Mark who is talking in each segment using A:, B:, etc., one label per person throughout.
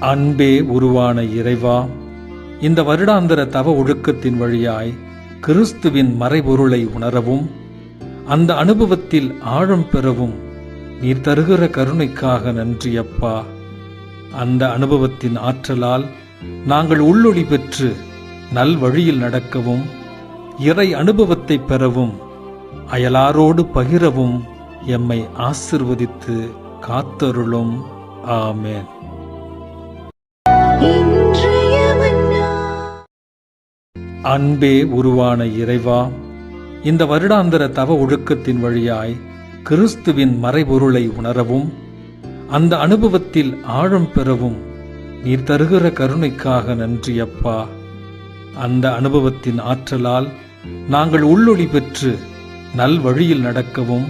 A: அன்பே உருவான இறைவா, இந்த வருடாந்திர தவ ஒழுக்கத்தின் வழியாய் கிறிஸ்துவின் மறைபொருளை உணரவும் அந்த அனுபவத்தில் ஆழம் பெறவும் நீர் தருகிற கருணைக்காக நன்றி அப்பா. அந்த அனுபவத்தின் ஆற்றலால் நாங்கள் உள்ளொளி பெற்று நல் வழியில் நடக்கவும் இறை அனுபவத்தை பெறவும் அயலாரோடு பகிரவும் எம்மை ஆசிர்வதித்து காத்தருளும். ஆமென். அன்பே உருவான இறைவா, இந்த வருடாந்திர தவ ஒழுக்கத்தின் வழியாய் கிறிஸ்துவின் மறைபொருளை உணரவும் அந்த அனுபவத்தில் ஆழம் பெறவும் நீர் தருகிற கருணைக்காக நன்றி அப்பா. அந்த அனுபவத்தின் ஆற்றலால் நாங்கள் உள்ளொளி பெற்று நல் வழியில் நடக்கவும்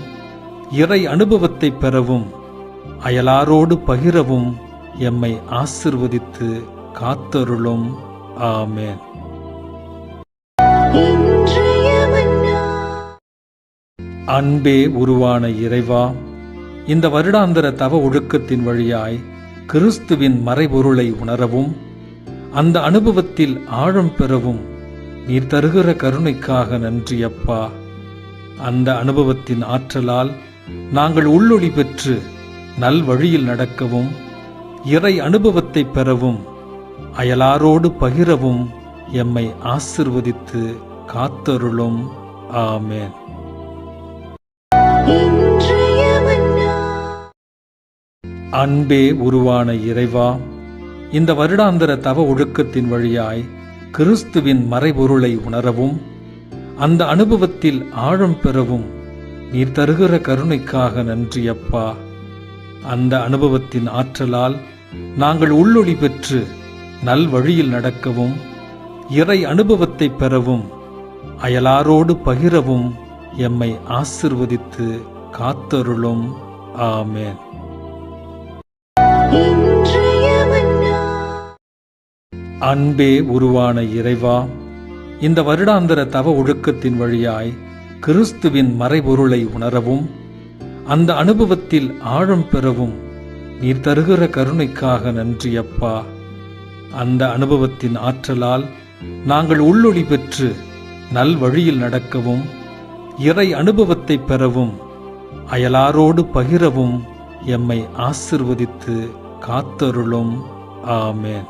A: இறை அனுபவத்தை பெறவும் அயலாரோடு பகிரவும் எம்மை ஆசிர்வதித்து காத்தருளும். ஆமென். அன்பே உருவான இறைவா, இந்த வருடாந்திர தவ ஒழுக்கத்தின் வழியாய் கிறிஸ்துவின் மறைபொருளை உணரவும் அந்த அனுபவத்தில் ஆழம் பெறவும் நீர் தருகிற கருணைக்காக நன்றி அப்பா. அந்த அனுபவத்தின் ஆற்றலால் நாங்கள் உள்ளொளி பெற்று நல் வழியில் நடக்கவும் இறை அனுபவத்தை பெறவும் அயலாரோடு பகிரவும் எம்மை ஆசிர்வதித்து காத்தருளும். ஆமென். அன்பே உருவான இறைவா, இந்த வருடாந்திர தவ ஒழுக்கத்தின் வழியாய் கிறிஸ்துவின் மறைபொருளை உணரவும் அந்த அனுபவத்தில் ஆழம் பெறவும் நீர் தருகிற கருணைக்காக நன்றி அப்பா. அந்த அனுபவத்தின் ஆற்றலால் நாங்கள் உள்ளொளி பெற்று நல் வழியில் நடக்கவும் இறை அனுபவத்தை பெறவும் அயலாரோடு பகிரவும் எம்மை ஆசிர்வதித்து காத்தருளும். ஆமென். அன்பே உருவான இறைவா, இந்த வருடாந்திர தவ ஒழுக்கத்தின் வழியாய் கிறிஸ்துவின் மறைபொருளை உணரவும் அந்த அனுபவத்தில் ஆழம் பெறவும் நீர் தருகிற கருணைக்காக நன்றி அப்பா. அந்த அனுபவத்தின் ஆற்றலால் நாங்கள் உள்ளொளி பெற்று நல் வழியில் நடக்கவும் இறை அனுபவத்தை பெறவும் அயலாரோடு பகிரவும் எம்மை ஆசிர்வதித்து காத்தருளும். ஆமென்.